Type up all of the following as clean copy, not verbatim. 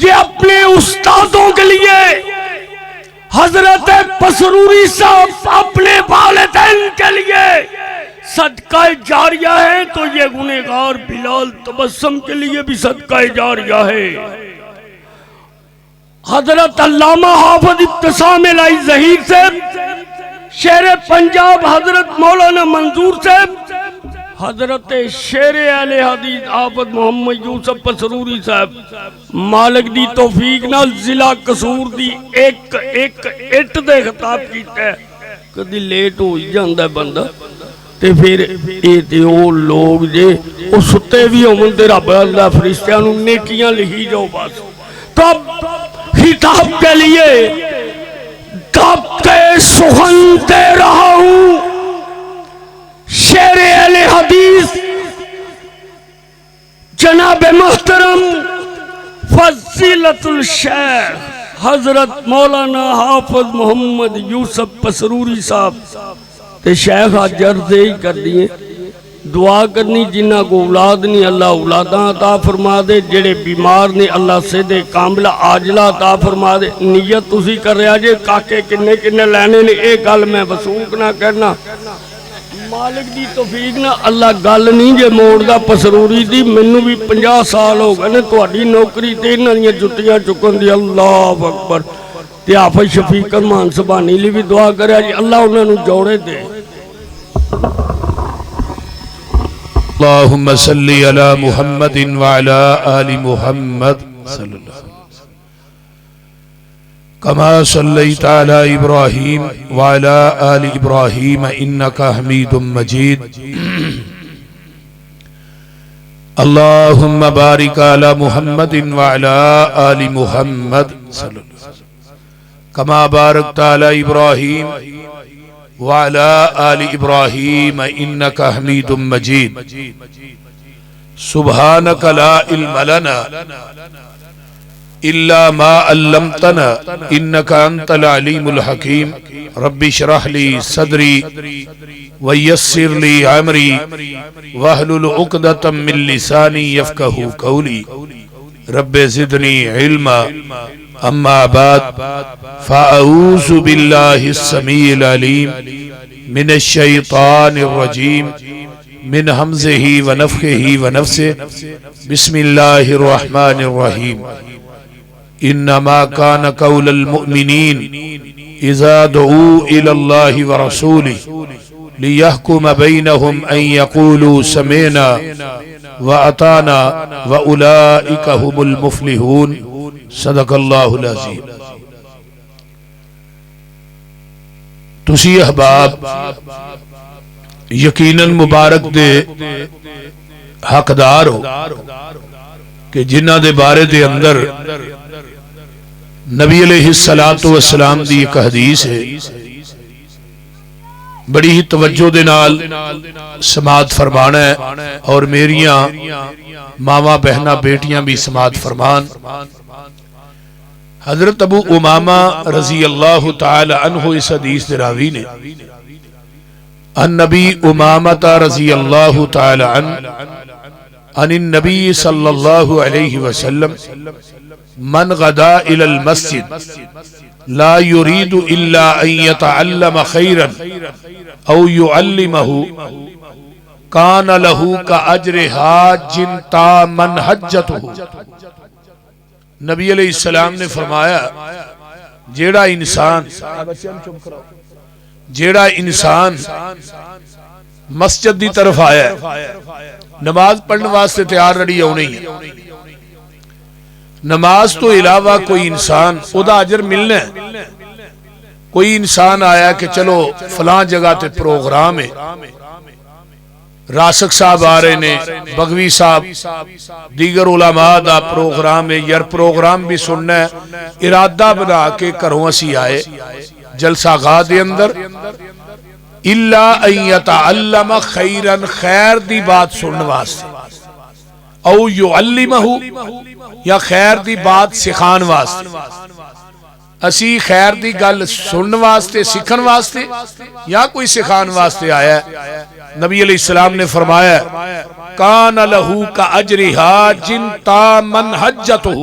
ये अपने उस्तादों के लिए हजरत पसरूरी साहब अपने वालिदैन के लिए सदका जारिया है, तो ये गुनहगार बिलाल तबस्सुम के लिए भी सदका जारिया है। हजरत अल्लामा हाफिज इब्तिसाम इलाही ज़हीर से शेर पंजाब हजरत मौलाना मंजूर से हजरत शेर अहले हदीस हाफिज मोहम्मद यूसुफ पसरूरी साहब मालिक दी तौफीक नाल जिला कसूर दी एक एक इट दे खिताब कीता। कदी लेट हो जांदा बंदा ते फिर ये लोग जे वो सुते भी होवन ते रब अल्लाह फरिश्तियां नूं नेकियां लिखी जाओ बस। तो खिताब के लिए कब के सुखन दे रहा हूं शेर अहले हदीस जनाब मोहतरम फजीलतुल शेख हजरत मौलाना हाफिज मोहम्मद यूसुफ पसरूरी साहब ते शेख आज अर्ज़ ही कर दिए दुआ करनी जिन्ना को औलाद नहीं अल्लाह औलादा अता फरमा दे, जेड़े बीमार ने अल्लाह सेहदे कामिला आजला अता फरमा दे। नीयत तुसी कर रहा जे काके किन्ने किन्ने लैने ने ये गल मैं वसूक ना करना मालिक दी तौफीक ना अल्लाह गल नहीं जे मोड़दा पसरूरी दी। मैनू भी 50 साल हो गए ने तुहाडी नौकरी ते इन्हां दियां जुत्तियां चुकन दी। अल्लाह अकबर। ते हाफिज शफीक रहमान सुभानी लिए भी दुआ करे जी अल्लाह उन्हां नूं जोड़े दे। अल्लाहुम्मा सल्ली अला मुहम्मदिन व अला आलि मुहम्मद कमा सल्लैता अला इब्राहीम व अला आलि इब्राहीम इन्नका हमीदुम मजीद। अल्लाहुम्मा बारिक अला मुहम्मदिन व अला आलि मुहम्मद कमा बारकता अला इब्राहीम व अला आलि इब्राहीम इन्नका हमीदुम मजीद। सुब्हानक ला इल्म लना इल्ला मा अल्लमतना इन्नका अंतल अलीमुल हकीम। रब्बि इश्रह ली सदरी व यस्सिर ली अमरी वहलुल उक़दतम मिन लिसानी यफ़क़हू क़ौली। रब्बि ज़िदनी इल्मा। अम्मा बाद फ़अऊज़ु बिल्लाहिस समीइल अलीम मिनश शैतानिर रजीम मिन हमज़िही व नफ़ख़िही व नफ़्सिही। बिस्मिल्लाहिर रहमानिर रहीम। इन्नमा कान क़ौलुल मुअमिनीन इज़ा दुऊ इलल्लाहि व रसूलिही लियहकुम बैनहुम अन यक़ूलू समिअना व अताना व उलाइका हुमुल मुफ़्लिहून। सदक़ल्लाहुल अज़ीम। तुसी अहबाब यकीनन मुबारक दे हकदार हो कि जिन्हां दे बारे दे अंदर नबी अलैहिस्सलातु वस्सलाम दी एक हदीस है, बड़ी ही तवज्जो दे नाल समात फरमाना है और मेरियां मावा बहना बेटियां भी समात फरमान। हजरत अबू उमामा रजी अल्लाह तआला अन्हु इस हदीस दे रावी ने अन नबी उमामा रजी अल्लाह तआला अन नबी सल्लल्लाहु अलैहि वसल्लम मन गदा इलल मस्जिद ला युरीदु इल्ला अन यतअल्लम खैरन औ युअल्लिमहु कान लहू का अज्र हाजिन तामन हज्जतहु। नबी अलैहिस्सलाम ने फरमाया जेड़ा इंसान मस्जिद की तरफ आया नमाज पढ़ने वास्ते तैयार रड़ी आनी है, नमाज तो इलावा कोई इंसान ओदा अजर मिलना है। कोई इंसान आया कि चलो फलां जगह ते प्रोग्राम है, रासक साहब आ रहे ने, बगवी साहब, दीगर उलमा दा प्रोग्राम है, यार प्रोग्राम भी सुनना है। इरादा बना के घरों असी आए जलसा गाह दे अंदर इल्ला अन यतअल्लम खैरन खैर दी बात सुनने वास्ते औ युअल्लिमहु या खैर दी बात सिखाने वास्ते। असी खैर दी गल सुनने वास्ते सीखन वास्ते या कोई सिखाने वास्ते आया है। नबी अलैहिस्सलाम ने फरमाया कान लहू का अजरिहा जिन तामन हज्जतहु।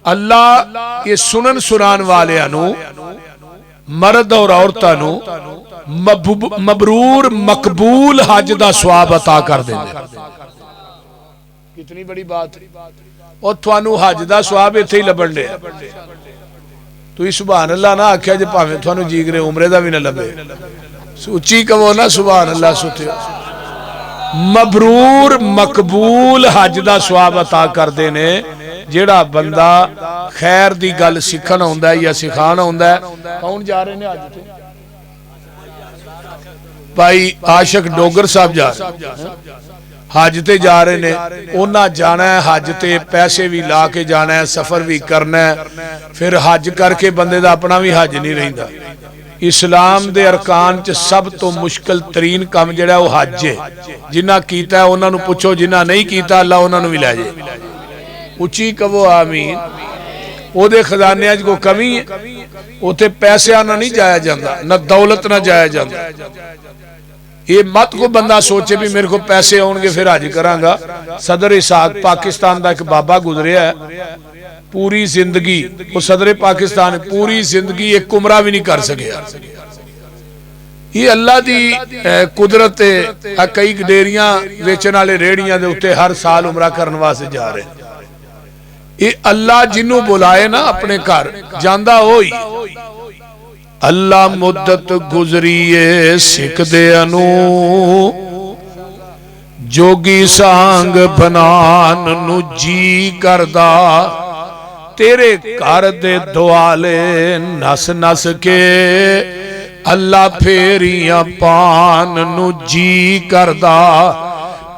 अल्लाह ये सुनन सुनान वालियां नू मर्द और औरतां नू मबरूर मकबूल हज दा सवाब अता कर देंदे। कितनी बड़ी बात है। और तुहानू हज दा सवाब इत्थे ही लभण दे। तुसीं सुभान अल्लाह ना आख्या जे भावें तुहानू जीगरे उमरे दा भी ना लभे। उच्ची कहो ना सुभान अल्लाह सुते। मबरूर मकबूल हज दा सवाब अता करदे ने जेड़ा बंदा खैर दी गल सीखण आउंदा है या सिखाण आउंदा है। कौन जा रहे ने हज ते? भाई आशिक डोगर साहब जा हज ते जा रहे ने। उन्हां जाना है हज ते, पैसे भी ला के जाना है, सफर भी करना है। फिर हज करके बंदे दा अपना भी हज नहीं रहिंदा। इस्लाम दे अरकान च सब तो मुश्किल तरीन काम जिहड़ा वो हज है। जिन्हां कीता है उन्हां नूं पुछो, जिन्हां नहीं कीता अल्लाह उन्हां नूं भी लै जाए। उच्ची कहो आमीन। ओदे खजाने कोई कमी है? उत्थे पैसिਆਂ ना नहीं जाया जाता, ना दौलत ना जाया जाता। ये मत को बंदा सोचे भी मेरे को पैसे आउणगे फिर हज करांगा। सदर इसाक पाकिस्तान का एक बाबा गुजरिया है, पूरी जिंदगी वो सदर पाकिस्तान पूरी जिंदगी एक उमरा भी नहीं कर सके। ये अल्लाह दी कुदरत है। कई डेरियां वेचण वाले रेहड़ियां दे उत्ते हर साल उमरा करने वास्ते जा रहे। ये अल्लाह जिन्नू बुलाए ना अपने घर जांदा होई। अल्लाह मुद्दत गुजरीए सिख दे अनु जोगी सांग बनान नु जी करदा। तेरे घर दे दुआले नस नस के अल्लाह फेरियां पान नु जी करदा।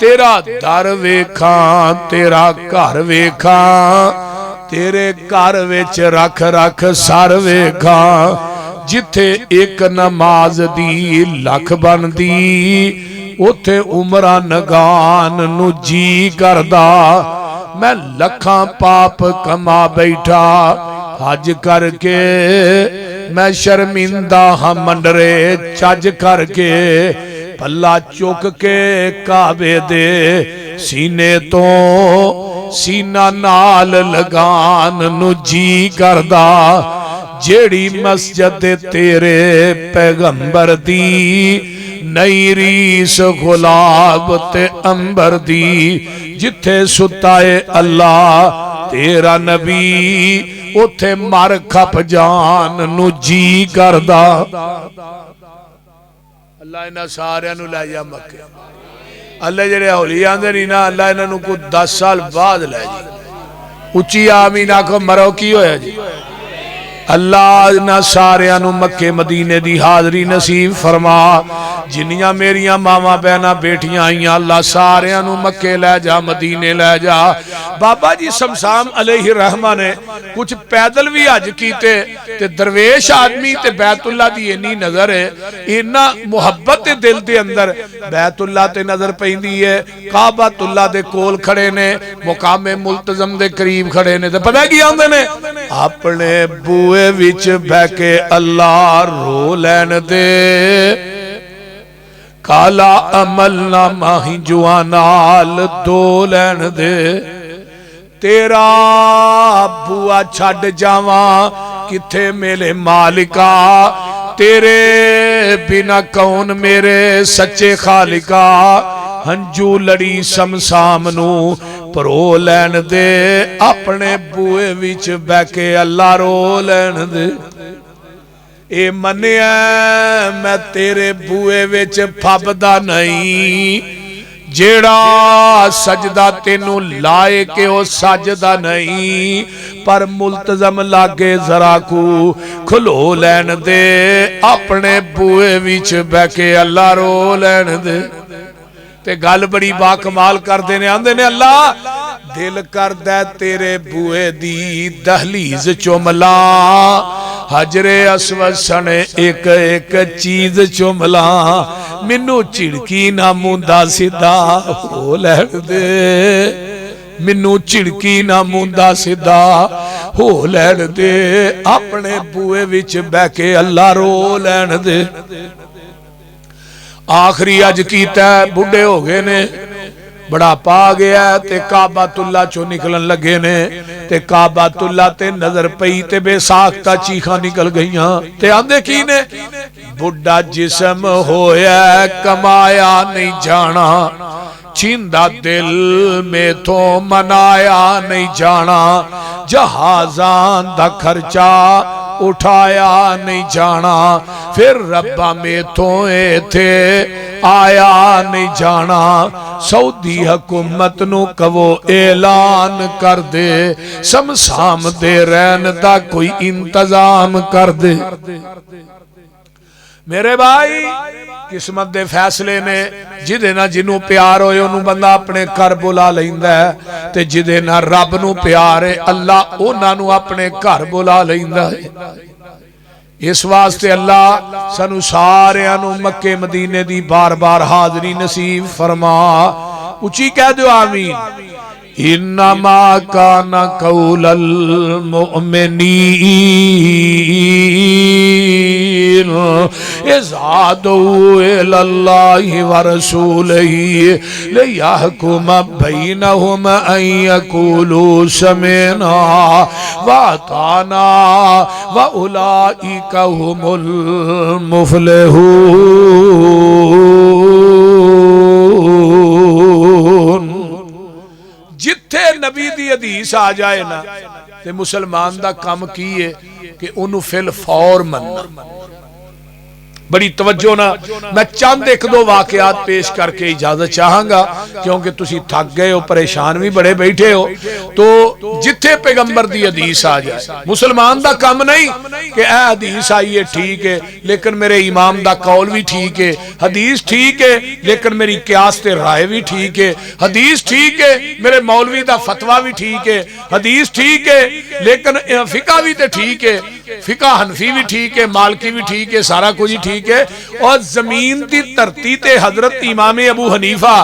तेरा दर वेखां तेरा घर वेखां, तेरे घर विच रख रख सर वेखां। जिथे एक नमाज दी लख बनदी उथे उमरा नगान नु जी करदा। मैं लखां पाप कमा बैठा हज करके, मैं शर्मिंदा हाँ मंडरे चज करके। पल्ला चुक के काबे दे सीने तो सीना नाल लगान नु जी करदा। जेड़ी मस्जिद तेरे पैगंबर दी नई रीस गुलाब ते अंबर दी। जिथे सुताए अल्लाह तेरा नबी उथे मर खप जान नु जी करदा। अल्लाह इन्हां सारियां नूं लै जा मक्के। अल्लाह जेड़े हौली आंदे नहीं ना अल्लाह इन्हां नूं कोई 10 साल बाद लै जी। उच्ची आमीन आखो। मरो की होया जी? अल्लाह ना सारियां नूं मक्के मदीने दी हाजरी नसीब फरमा। जिन्नियां मेरियां मावां बहना बेटियां आईयां अल्लाह सारियां नूं मक्के लै जा, मदीने लै जा। बाबा जी समसाम अलैहि रहमा ने कुछ पैदल भी हज कीते ते दरवेश आदमी ते बैतुल्ला दी इन्नी नजर है, इन्ना मुहब्बत दिल दे अंदर बैतुल्ला ते नजर पैंदी है। काबातुल्ला दे कोल खड़े ने, मुकामे मुल्तजम दे करीब खड़े ने ते पता की आंदे ने अपने बूए विच बह के अल्लाह रो लैन दे। काला अमल ना माही जुआनाल दो लैन दे। तेरा बुआ छड़ जावा किथे मेरे मालिका, तेरे बिना कौन मेरे सच्चे खालिका। हंजू लड़ी समसाम नू परो लैन दे, अपने बूए विच बह के अल्लाह रो लैन दे। ए मन्निया मैं तेरे बूए विच फबदा नहीं, जेड़ा सजदा तेनू लाए के ओ सजदा नहीं। पर मुल्तजम लागे जरा को खलो लैन दे, अपने बूए विच बह के अल्लाह रो लैन दे। ते गल बड़ी बाकमाल करते ने, आंदे ने अल्लाह दिल करदा तेरे बूए दी दहलीज चुमला, हजरे अस्वद सने एक एक चीज चुमला। मैनू झिड़की ना मुंदा सीधा हो लैन दे, मैनू झिड़की ना मुंदा सीधा हो लैन दे। अपने बूए विच बह के अल्लाह रो लैन दे। आखिरी अज कीता बुढ़े हो गए ने, बुढ़ापा आ गया ते काबातुल्ला चो निकलन लगे ने ते काबातुल्ला ते नजर पई ते बेसाख्ता चीखा निकल गईयां ते आंदे की ने बुढ़ा जिस्म होया कमाया नहीं जाना छींदा दिल में तो मनाया नहीं जाना जहाजान दा खर्चा उठाया नहीं जाना फिर रब्बा में तो थे आया नहीं जाना सऊदी हुकूमत नू कवो ऐलान कर दे समसाम दे रहन दा कोई इंतजाम कर दे। मेरे भाई किस्मत दे फैसले ने जिदे ना जिन्नू प्यार होए उन्नू बंदा अपने घर बुला लैंदा है ते जिदे ना रब नू प्यार है अल्लाह उन्हां नू अपने घर बुला लैंदा है। इस वास्ते अल्लाह सानू सारियां नू मक्के मदीने दी बार बार हाजरी नसीब फरमा। उची कह दो आमीन। इन्नमा काना कौलल मुमिनीन इज़ादू इलल्लाहि व रसूलिही लियहकुम बैनहुम अन यक़ूलू समिअना व अताना व उलाइका हुमुल मुफ़्लिहून। जिथे नबी दी हदीस आ जाए ना ते मुसलमान दा काम की है कि उन्होंने फिल फौर मनना। बड़ी तवज्जो ना मैं चंद एक दो वाकयात पेश करके इजाजत चाहांगा क्योंकि तुसी थक गए हो परेशान भी बड़े बैठे हो। तो जिथे पैगंबर दी हदीस आ जाए मुसलमान दा काम नहीं कि ए हदीस आई है ठीक है लेकिन मेरे इमाम दा कौल भी ठीक है, हदीस ठीक है लेकिन मेरी क्यास ते राय भी ठीक है, हदीस ठीक है मेरे मौलवी दा फतवा भी ठीक है, हदीस ठीक है लेकिन फिका भी तो ठीक है, फिका हनफी भी ठीक है, मालकी भी ठीक है, सारा कुछ ही ठीक है। और जमीन की धरती ते हजरत इमाम अबू हनीफा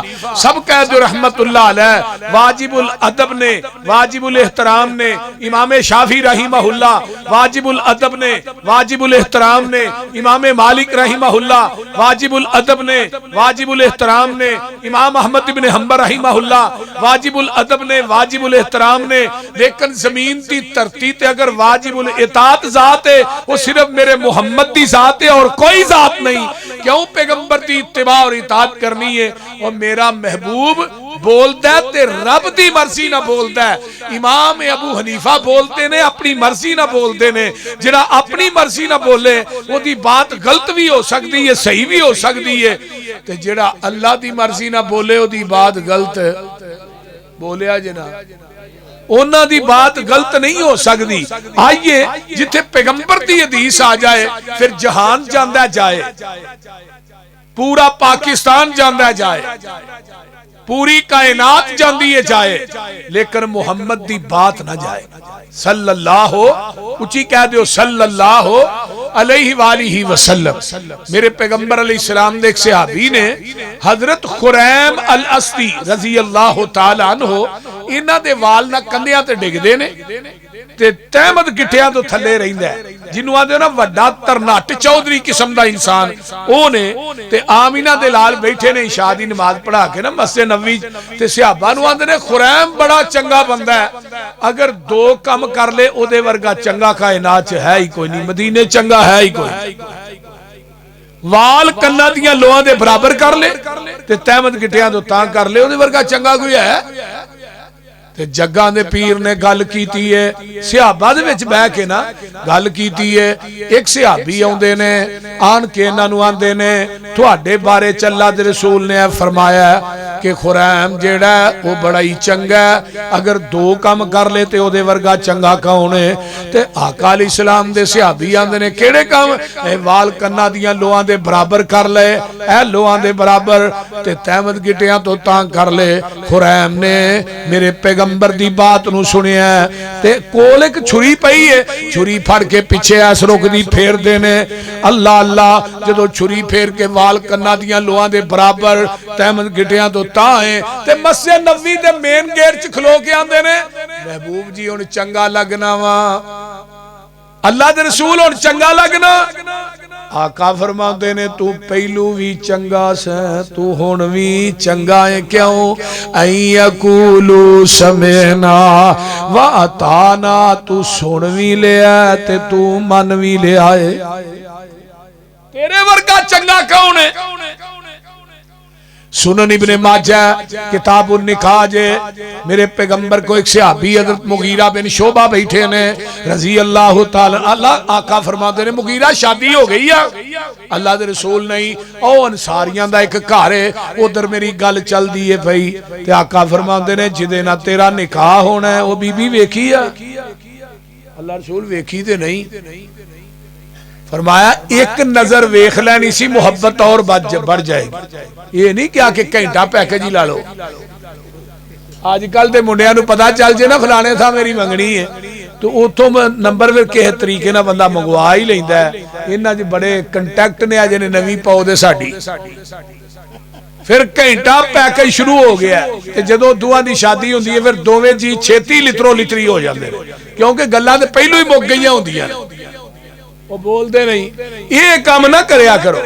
सब कह दो रहमतुल्लाह अलैह वाजिबुल अदब ने वाजिबुल एहतराम ने, इमाम शाफी रहीमहुल्लाह वाजिबुल अदब ने वाजिबुल एहतराम ने, इमाम मालिक रहीमहुल्लाह वाजिबुल अदब ने वाजिबुल एहतराम ने, इमाम अहमद इब्न हंबल रहीमहुल्लाह वाजिबुल अदब ने वाजिबुल एहतराम ने। लेकिन जमीन की धरती ते अगर वाजिबुल इताअत जात है वो सिर्फ मेरे मुहम्मद दी जात है और कोई जात नहीं। क्यों पैगंबर की इत्तिबा और इताअत करनी है। और मेरा महबूब बोलता है ते रब दी मर्जी ना बोलता है। इमाम अबू हनीफा बोलते ने अपनी मर्जी ना बोलते ने, जिहड़ा अपनी मर्जी ना बोले ओदी बात गलत भी हो सकती है सही भी हो सकती है, ते जिहड़ा अल्लाह दी मर्जी ना बोले ओदी बात गलत बोलिया जना उन्हां दी बात गलत नहीं हो सकती। आइए जिथे पैगंबर दी हदीस आ जाए फिर जहान जांदा जाए, पूरा पाकिस्तान जांदा जाए, पूरी कायनात जांदी है जाए, लेकिन मुहम्मद दी बात ना जाए सल्लल्लाहु उची कह दो सल्लल्लाहु अलैहि वालिहि वसल्लम। मेरे पैगंबर अलैहिस्सलाम दे एक सहाबी ने हजरत खुरैम अल अस्दी रजी अल्लाह तआला अन्हु इन्हां दे वाल ना कंधियां ते डिगदे ने ते तहमद गिठियां तो थले रहिंदा है, जिन्हों आदे ना वड्डा तरनाट चौधरी किस्म दा इंसान ओ ने ते आमीना दे लाल बैठे ने इशा दी नमाज पढ़ा के ना मस्जिद नबवी ते सहाबा नूं आंदे ने खुरैम बड़ा चंगा बंदा है, अगर दो काम कर ले ओदे वर्गा चंगा कायनात च है ही कोई नहीं, मदीने चंगा है ही कोई। वाल कन्ना दियां लोहां दे बराबर कर ले ते तहमद गिठियां तो तां कर ले ओदे वर्गा चंगा कोई है। ते जग्गा दे पीर ने गल कीती है सहाबा दे विच बह के ना गल कीती है। एक सहाबी आउंदे ने आन के इन्हां नूं आंदे ने तुहाडे बारे च अल्लाह दे रसूल ने फरमाया कि खुरैम जेड़ा वो बड़ा ही चंगा है, अगर दो काम कर ले ते ओदे वर्गा चंगा कौन है। ते आका अलैहिस्सलाम दे सहाबी आंदे ने केड़े काम, ए वाल कन्ना दियां लोहां दे बराबर कर ले, ए लोहां दे बराबर ते तहमद गिटियां तो तां कर ले। खुरैम ने मेरे पैगंबर दी बात नूं सुनिया ते कोल एक छुरी पई है, छुरी फड़ के पिछे ऐस रुकदी फेर देने अल्लाह अल्लाह जदों छुरी फेर के वाल कन्ना दियां लोहां दे बराबर तहमद गिटियां तो ते मस्जिद नबवी दे मेन गेट च खलो के आंदे ने महबूब जी हुण चंगा लगना वा, अल्लाह दे रसूल हुण चंगा लगना। आका फरमाते ने तू पहलू भी चंगा से तू हुण भी चंगा है क्यों ऐ यकूलू समेना व अताना तू सुन भी लिया ते तू मन भी लिया है तेरे वर्गा चंगा कौन है सुनन इब्ने माजा किताबुन निकाह जे मेरे पैगंबर को एक सहाबी हज़रत मुगीरा बिन शोबा बैठे ने रजी अल्लाह तआला अल्लाह आका फरमाते ने मुगीरा शादी हो गई है अल्लाह दे रसूल नहीं ओ अंसारियां दा एक घर है उधर मेरी गल चलदी है भाई ते आका फरमाते ने जिदे नाल तेरा निकाह होना है वो बीबी वेखी है अल्लाह रसूल वेखी ते नहीं फरमाया एक नजर वेख लैनी सी मुहब्बत और बढ़ जाएगी ये नहीं क्या कि घंटा पैकेज ही ला लो आजकल के मुंडिया पता चल जे ना फलाने था मेरी मंगनी है तो उतों नंबर फिर किस तरीके ना बंदा मंगवा ही लेंदा है इन्हां च बड़े कंटैक्ट ने अजे नवीं पाओ दे साडी फिर घंटा पैकेज शुरू हो गया ते जदों दुआं दी शादी हुंदी है फिर दोवें जी छेती लितरो लितरी हो जांदे क्योंकि गल्लां ते पहलों ही मुक गईयां हुंदियां वो बोलते नहीं ये काम ना करया करो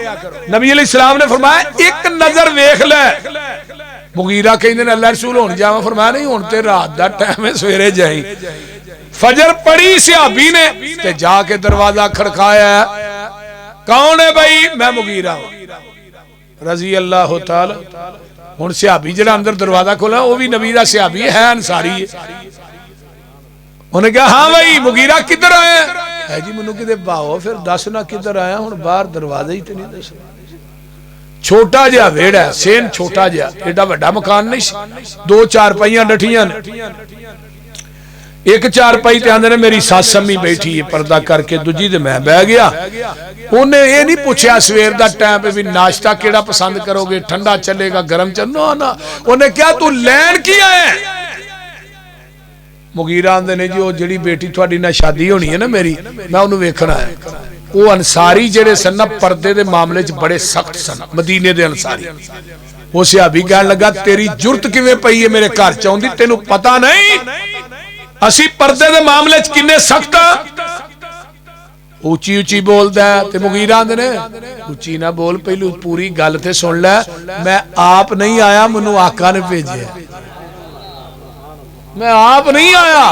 नबी अलैहिस्सलाम ने फरमाया एक नजर वेख ले मुगीरा कहंदे ने अल्लाह रसूल हुण जावां फरमाया नहीं हुण ते रात दा टाइम है सवेरे जाई फजर पड़ी सहाबी ने ते जाके दरवाजा खड़काया कौन है भाई मैं मुगीरा रजी अल्लाह तआला हुण सहाबी जेड़ा अंदर दरवाजा खोला वो भी नबी दा सहाबी है अंसारी है उन्हें कहा हाँ भाई मुगीरा किधर आया है जी मैनू किते भाओ फिर दस ना किधर आया हुण बाहर दरवाजा ही तो नहीं दस छोटा जिहा वेड़ा सेन छोटा जिहा एडा वड्डा मकान नहीं दो चारपाइयां डठियां एक चारपाई ते आंदे ने मेरी सस अम्मी बैठी है पर्दा करके दूजी ते मैं बह गया उन्हें ये नहीं पूछया सवेर दा टाइम पे भी नाश्ता केड़ा पसंद करोगे ठंडा चलेगा गर्म चलो ना उन्हें क्या तू लैन की आया मुगीरा आंदे ने जी वो जिहड़ी बेटी तुहाडी नाल शादी होनी है ना मेरी मैं उन्हें वेखण आया वो अंसारी जेड़े सन पर्दे दे मामले च बड़े सख्त सन मदीने दे अंसारी वो सहाबी कहण लगा तेरी जुरत किवें पई है मेरे घर च आउंदी तैनूं पता नहीं असी पर्दे दे मामले च किन्ने सख्त उची उची बोलदा ते मुगीरा आंदे ने उची ना बोल पहलू पूरी गल ते सुन ले मैं आप नहीं आया मैनूं आका ने भेजिया मैं आप नहीं आया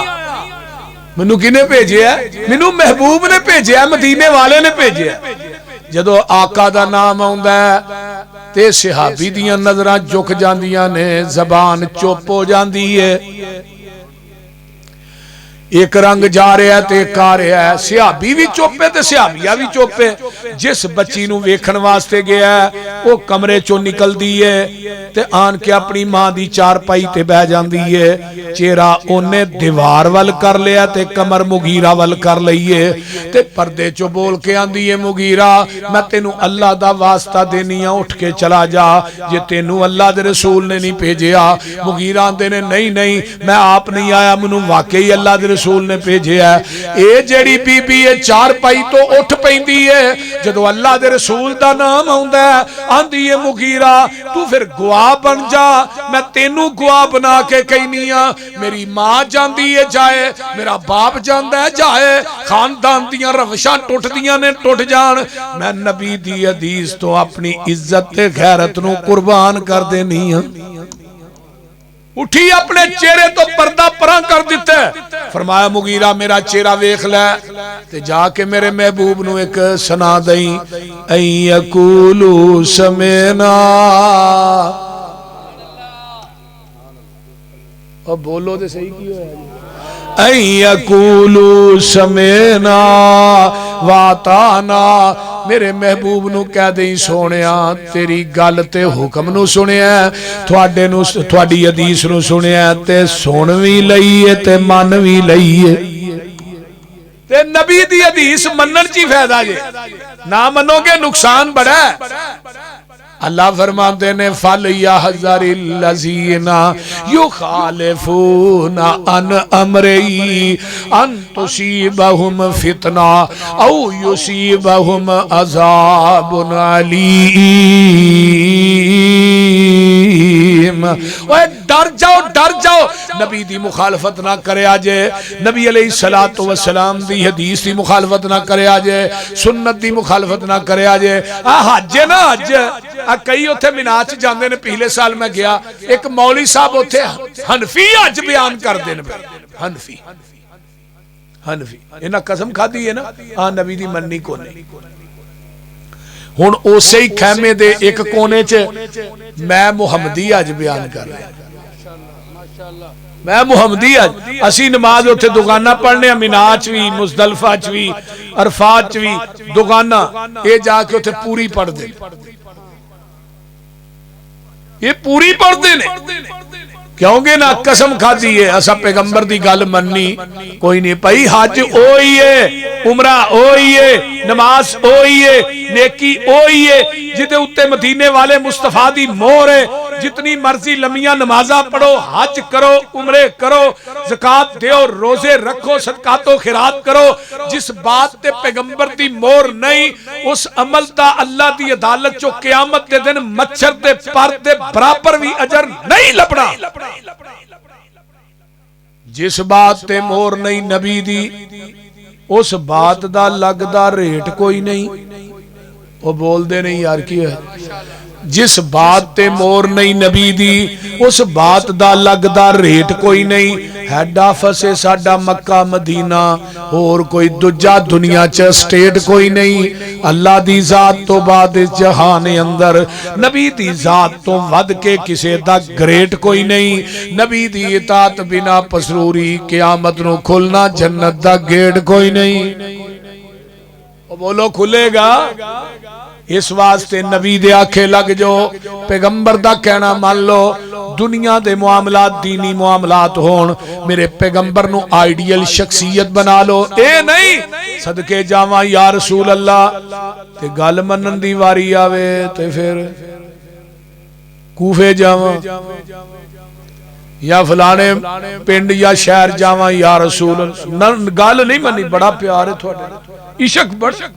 मैनू किने भेजिया मैनू महबूब ने भेजिया मदीने वाले ने भेजिया जदों आका दा नाम आउंदा ते सहाबी दियां नजरां झुक जांदियां ने जबान चुप हो जांदी है एक रंग जा रहा ते एक आ रहा है सहाबी भी चुप है ते सहाबिया भी चुप है जिस बच्ची नूं वेखण वास्ते गया वो कमरे चों निकलदी है ते आन के अपनी मां दी चारपाई ते बह जांदी है चेहरा ओने दीवार वल कर लिया ते कमर मुगीरा वल कर लई है ते पर्दे चों बोल के आंदी है मुगीरा मैं तेनू अल्लाह दा वास्ता देनी आ उठ के चला जा जे तेनू अल्लाह दे रसूल ने नहीं भेजिया मुगीरा आंदे ने नहीं नहीं मैं आप नहीं आया मैनू वाकई अल्लाह दे रसूल ने भेजिया ये जेड़ी बीबी है चारपाई तो उठ पैंदी है जदों अल्लाह दे रसूल दा नाम आउंदा आंदी है मुगीरा तू फिर गवाह बन जा मैं तेनू गवाह बना के कहनी आ मेरी मां जांदी है जाए मेरा बाप जांदा है जाए खानदान दियां रवशां टुटदियां ने टुट जान मैं नबी दी हदीस तो अपनी इज्जत ते गैरत नू कुर्बान कर देनी आ उठी अपने चेहरे तो पर्दा परां कर दिता फरमाया मुगीरा मेरा चेहरा वेख लै ते जाके मेरे महबूब नू एक सुना दई ऐ यकूलू समेना अब बोलो तो सही की होया ऐ यकूलू समेना वाताना मेरे महबूब नू कह दई सोनिया तेरी गल ते हुक्म नू सुनिया तुहाडे नू तुहाडी हदीस नू सुनिया ते सुन भी लई है ते मन भी लई है ते नबी दी हदीस मनन च ही फायदा जे ना मनोगे नुकसान बड़ा अल्लाह फरमाते ने फल यहज़रिल लज़ीना युखालिफूना अन अमरिही अन तुसीबहुम फितना औ युसीबहुम अज़ाबुन अलीम। ओए डर जाओ नबी दी मुखालफत ना करया जे, नबी अलैहिस्सलातु वस्सलाम दी हदीस दी मुखालफत ना करया जे, सुन्नत दी मुखालफत ना करया जे। आ हज है ना, हज आ कई उत्थे मीना च जांदे ने। पिछले साल मैं गया, एक मौली साहब उत्थे हनफी हज बयान करदे ने। हनफी हनफी इन्हां कसम खाधी है ना, आ नबी दी मननी कोनी। हुण उसे ही खैमे दे एक कोने च मैं मुहम्मदी हज बयान कर रहा, मैं मुहम्मदी हज। असी नमाज उत्थे दुकाना पढ़ने, मीना च भी, मुजदलफा च भी, अरफात च भी दुकाना, ये जाके उत्थे पूरी पढ़दे, ये पूरी पढ़दे ने। क्योंकि ना कसम खाधी है, असा पैगंबर दी गल मननी कोई नहीं। भाई हज ओ ही है, उमरा ओ ही है, नमाज ओ ही है, नेकी ओ ही है जिदे उत्ते मदीने वाले मुस्तफा दी मोहर है। जितनी मर्जी लम्मियां नमाजा पढ़ो, हज करो, उमरे करो, ज़कात देओ, रोजे रखो, सदकातो खिरात करो, जिस बात ते पैगंबर दी मोहर नहीं, उस अमल दा अल्लाह दी अदालत चो क़यामत दे दिन मच्छर दे पर दे बराबर भी अजर नहीं लभना। जिस बात ते मोहर नहीं नबी दी, उस बात दा लगदा रेट कोई नहीं। वो बोलते नहीं यार की है, जिस बात ते मोहर नहीं नबी दी, उस बात दा लगदा रेट कोई नहीं। हैड ऑफिस है साडा मक्का मदीना, और कोई दूजा दुनिया च स्टेट कोई नहीं। अल्लाह दी जात तो बाद जहान अंदर नबी दी जात तो वध के किसे दा ग्रेट कोई नहीं। नबी दी इताअत बिना पसरूरी क़यामत नूं खुलना जन्नत दा गेट कोई नहीं। बोलो खुलेगा? इस वास्ते नबी दे आखे लग जाओ, पैगंबर दा कहना मान लो। दुनिया दे मामलात दीनी मामलात होन, मेरे पैगंबर नू आइडियल शख्सियत बना लो। ए नहीं सदके जावा या रसूल अल्लाह, ते गल मनन दी वारी आवे ते फिर कूफे जावा या फलाने पिंड या शहर जावा या रसूल, गल नहीं मनी। बड़ा प्यार है थोड़े, इश्क बड़ा,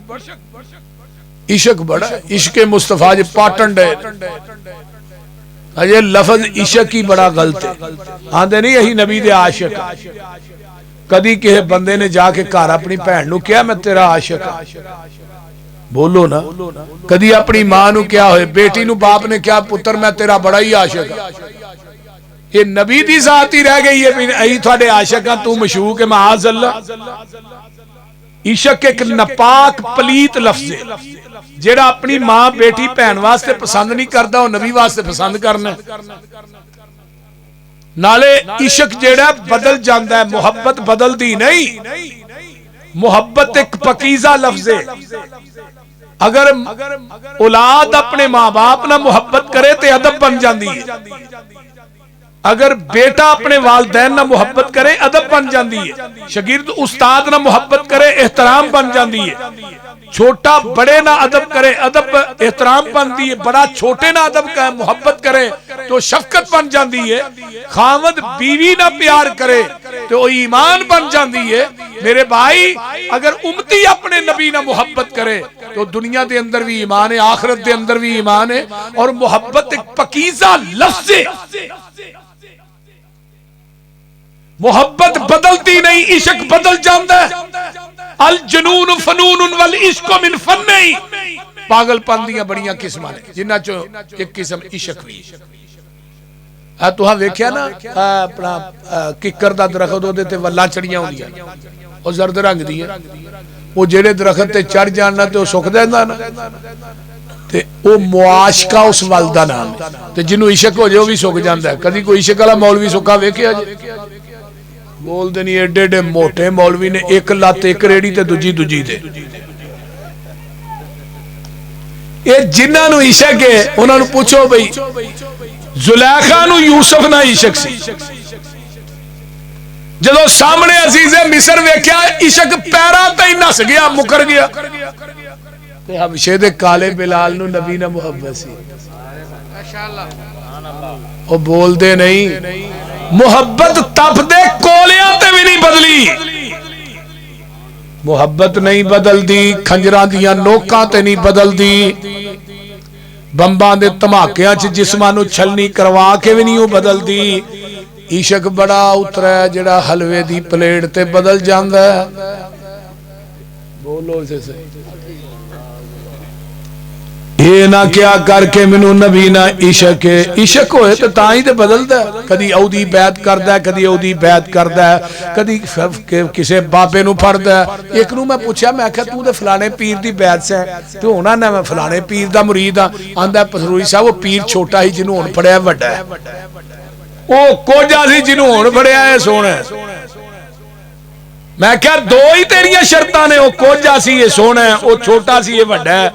इश्क बड़ा, इश्क मुस्तफा जे पाटन डे। अजे लफज इश्क ही बड़ा गलत है। आंदे नहीं यही नबी दे आशिक। कदी किसी बंदे ने जाके घर अपनी भैन नू कहा मैं तेरा आशिक, बोलो ना। कदी अपनी मां नू क्या होए, बेटी नू बाप ने क्या पुत्र मैं तेरा बड़ा ही आशिक। ये नबी दी जात ही रह गई है, अही थोड़े आशिक तू मशूक है माअज़ल्लाह। इश्क एक नपाक पलीत लफ्ज़ है, जेड़ा अपनी मां बेटी भैन वास्ते पसंद नहीं करता, वो नबी वास्ते पसंद करना। नाले इश्क जेड़ा बदल जाता है, मुहब्बत बदलती नहीं। मुहब्बत एक पकीज़ा लफ्ज़ है। अगर औलाद अपने मां बाप ना मुहब्बत करे तो अदब बन जाती है। अगर बेटा अपने वालदैन ना मुहब्बत करे अदब बन जाती है। शागिर्द उस्ताद ना मुहब्बत करे एहतराम बन जाती है। छोटा बड़े ना अदब करे अदब एहतराम बनती है। बड़ा छोटे ना अदब का मुहब्बत करे तो शफकत बन जाती है। खावद बीवी ना प्यार करे तो ईमान बन जाती है। मेरे भाई अगर उम्मती अपने नबी ना मुहब्बत करे तो दुनिया के अंदर भी ईमान है, आखिरत के अंदर भी ईमान है। और मुहब्बत एक पकीज़ा लफ्ज़ है। मोहब्बत बदलती नहीं, इश्क बदल जाता है। अल जुनून फनून वल इश्क मिन फन्नी। पागलपन दी बड़ियां किस्मां ने, जिन्हां चो एक किस्म इश्क भी। आ तुहां वेख्या ना अपना किकर दा दरखत, ओदे ते वल्लां चढ़ियां होंदियां, ओ जर्द रंग दी है। ओ जेड़े दरखत ते चढ़ जाना ते ओ सुक जांदा ना, ते ओ मुआशका उस वल दा नाम है। ते जिन्नू इश्क हो जाए ओ भी सुक जांदा है। कदी कोई इश्क वाला मौलवी सुक्का वेख्या जी? बोलते नहीं, एडे एडे मोटे मौलवी ने, एक लत एक रेड़ी ते दूजी दूजी ते। ये जिन्हां नू इश्क है उन्हां नू पूछो बई जुलैखा नू यूसुफ ना इश्क सी। जदों सामने अजीज़े मिस्र वेख्या इश्क पैरां ते ही नस गया, मुकर गया। ते हबशे दे काले बिलाल नू नबी ना मुहब्बत सी। माशाअल्लाह। ओ बोलदे नहीं, मुहब्बत तप दे कोलियां ते भी नहीं बदली। मुहब्बत नहीं बदलती, खंजरां दियां नोकां ते नहीं बदलती, बंबां दे धमाकियां च जिस्मां नूं छलनी करवा के भी नहीं बदलती। इशक बड़ा उतरा है जिहड़ा हलवे दी प्लेट ते बदल जांदा है। बोलो इसे सही। ये ना क्या करके मैनू नबी ना इशक है, इशक होए तो तां ही ते बदलदा है। कदी औदी बैत करदा है, कदी औदी बैत करदा है, कदी किसे बाबे नू फड़दा है। एक नू मैं पूछा, मैं आख्या तू ते फलाने पीर दी बैत से ते होना ना मैं फलाने पीर दा मुरीद हां। आंदा पसरूरी साहब वो पीर छोटा ही जिन्हों हुण फड़िया वड्डा है, वो कोजा सी जिन्हों हुण फड़िया है सोहना है। मैं क्या दो ही तेरिया शर्तां ने, वो कोजा सी ये सोहना है, वो छोटा सी ये वड्डा है।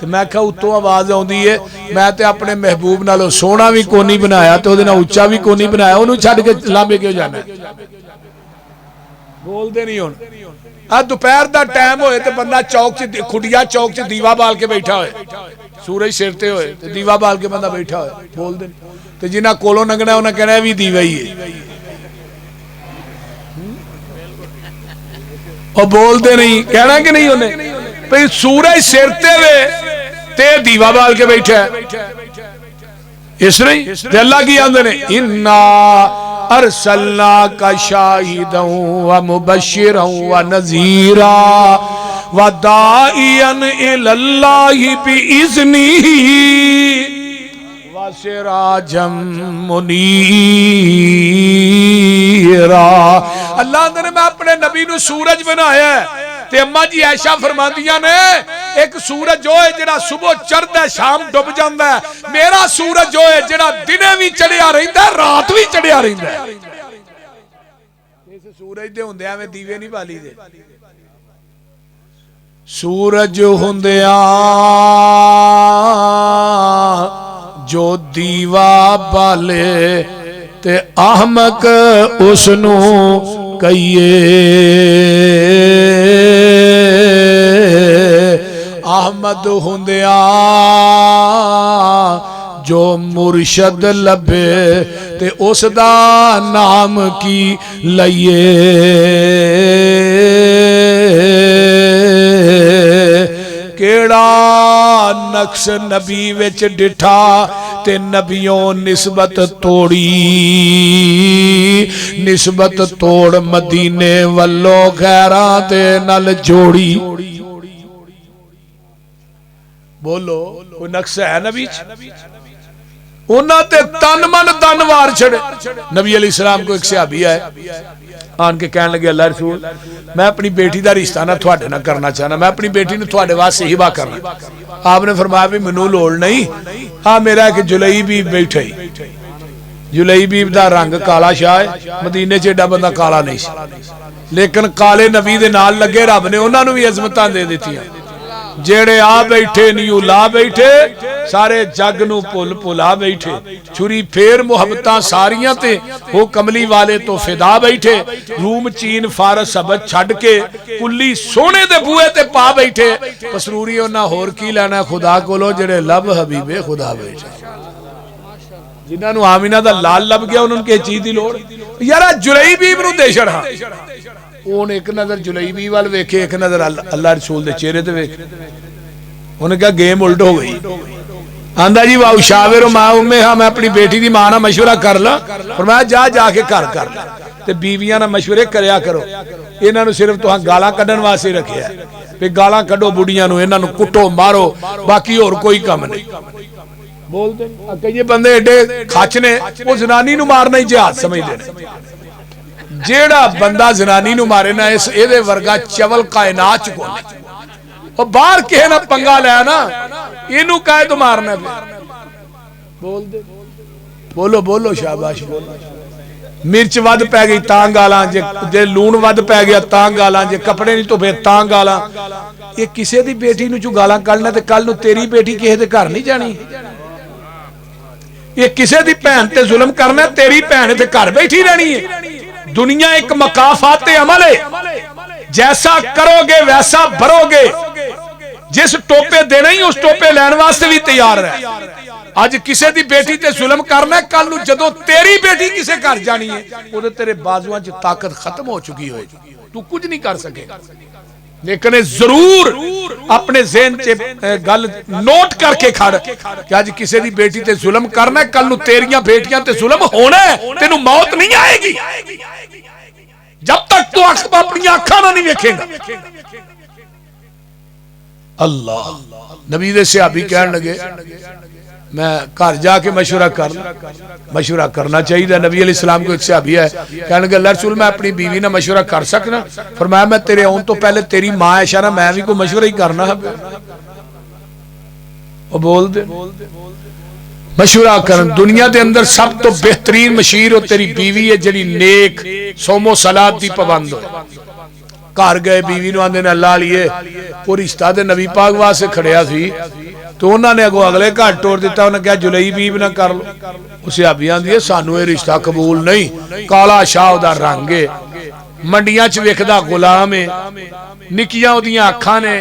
तो मैं क्या उत्तों आवाज आउंदी है, मैं ते अपने महबूब नालों सोहना भी कोनी बनाया ते ओदे नाल उच्चा भी कोनी बनाया, ओनू छड्ड के लांबे क्यों जाना है? बोलदे नहीं हुण। आ दोपहर दा टाइम होए ते बंदा चौक च खुटिया चौक च दीवा बाल के बैठा होए, सूरज सिर ते होए ते दीवा बाल के बंदा बैठा होए, बोलदे नहीं। ते जिन्हां कोलों लंघना उन्हां कहना भी दीवा ही है, और बोलते नहीं। कहना कि नहीं उन्हें भाई सूरज सिर ते वे ते दीवा बाल के बैठा है, इस तरह अल्लाह की आंदे ने इन्ना अरसलना का शाहिदन व मुबश्शिरन व नज़ीरा व दाइयन इलल्लाहि बिइज़्निही व सिराजम मुनीरा। अल्लाह ने मैं अपने नबी नू सूरज बनाया है। ते अम्मा जी ऐशा फरमांदियां ने एक सूरज जो है जिहड़ा सुबह चढ़दा है शाम डुब जांदा है, मेरा सूरज जो है जिहड़ा दिने भी चढ़िया रहिंदा है रात भी चढ़िया रहिंदा है। इस सूरज दे हुंदे एवें दीवे नहीं बाली दे, सूरज हुंदिया जो दीवा बाले ते अहमक उसनू कहिए, अहमद हुंदिया जो मुर्शद लभे ते उसदा नाम की लइए। केड़ा नक्श नबी विच डिठा ते नबियों निस्बत तोड़ी, निस्बत तोड़ मदीने वल्लो गैरां दे नाल जोड़ी। बोलो कोई नक्श है नबी उन्होंने तन मन तन वार छड़े। नबी अलैहि सलाम को एक सहाबी आए आन के कहने लगे अल्लाह रसूल मैं अपनी बेटी का रिश्ता ना थोड़े ना करना चाहना, मैं अपनी बेटी ने थोड़े वास्ते हिबा करना। आपने फरमाया भी मैनू लोड़ नहीं, हाँ मेरा एक जुलैबी बैठे, जुलैबी का रंग काला शाह है, मदीने च एडा बंदा काला नहीं, लेकिन काले नबी दे नाल लगे रब ने उन्होंने भी अजमतां दे दित्तियां। जेड़े आ बैठे नीू ला बैठे सारे जग नू भुल भुला बैठे, छुरी फेर मुहब्बतां सारियां ते वो कमली वाले तो फिदा बैठे, रूम चीन फारस सबद छड़ के कुल्ली सोने दे बूहे ते पा बैठे। पसरूरी उन्हां होर की लेना खुदा कोलों जेड़े लब हबीबे खुदा बैठे, जिन्हां नू आमिना दा लाल लब गया उन्हां नू किस चीज दी लोड़ यार। जुलैबी नू दे छड़ा उन्हें एक नजर जुलैबी वाल वेखे, एक नजर अल्लाह रसूल दे चेहरे ते वेखे, उन्हें कहा गेम उल्ट हो गई। आंदा जी वाह शाविर मां उम्मे, हाँ मैं अपनी बेटी की मां ना मशवरा कर ला, फरमाया जा जाके घर कर ला ते बीवियां ना मशवरे करया करो, इन्हां नू सिर्फ तुहां गालां कड्ढण वास्ते रखिया ते गालां कड्ढो बुढ़ियां नू, इन्हां नू कुटो मारो, बाकी होर कोई काम नहीं। बोलते कई बंदे एडे खच ने वो जनानी नू मारना ही जिहाद समझदे ने। जेड़ा बंदा जनानी नू मारे ना इस एदे वर्गा चवल कायनात च कोई, और बाहर किसे ना पंगा लै ना इनू काहे तो मारना पे। बोल दे बोलो बोलो शाबाश बोलो। मिर्च वध पै गई तां गालां, जे लूण वध पै गया तां गालां, जे कपड़े नहीं धोबे तां गालां। ये किसे दी बेटी नू जो गालां कढना ते कल नू तेरी बेटी किसे दे घर नहीं जानी। ये किसे दी भैन ते जुल्म करना, तेरी भैन ते घर बैठी रहनी है। दुनिया एक मकाफाते अमल है, जैसा करोगे वैसा भरोगे। जिस टोपे देना ही उस टोपे लैन वास्ते भी तैयार है। अज किसी दी बेटी ते जुल्म करना, कल नू जदों तेरी बेटी किसे घर जानी है उदे तेरे बाजुआं च ताकत खत्म हो चुकी होएगी, तू कुछ नहीं कर सकेगा। लेकिन जरूर अपने ज़हन च गल नोट करके खड़ कि अज किसी की बेटी ते जुल्म करना, कल नूं तेरियां बेटियां ते जुल्म होना है, तेनू मौत नहीं आएगी जब तक तू अपनी अखां नाल नहीं वेखेगा। अल्लाह नबी दे सहाबी कहन लगे मैं घर जाके मशवरा मशवरा करना चाहिए। नबी अलैहि सलाम को एक सहाबी है कहने लगे अल्लाह रसूल मैं अपनी बीवी ना मशवरा कर सकना? फरमाया मैं तेरे आने तो पहले तेरी मां ऐशा ना मैं भी कोई मशवरा ही करना है। वो बोल दे मशवरा कर। दुनिया के अंदर सब तो बेहतरीन मशीर तेरी बीवी है जी नेक सोमो सलात की पाबंद हो। घर गए बीवी आंदे ने अल्लाह लिए वो रिश्ता तो नबी पाक वास्ते खड़िया सी तो उन्होंने अगो अगले घर टोर दिता। उन्हें कहा जुलई बीब ना कर लो। उस सहाबी आंदी है सानू ये रिश्ता कबूल नहीं, काला शाह दा रंग है, मंडियां च वेखदा गुलाम है, निक्कियां ओदियां अखां ने,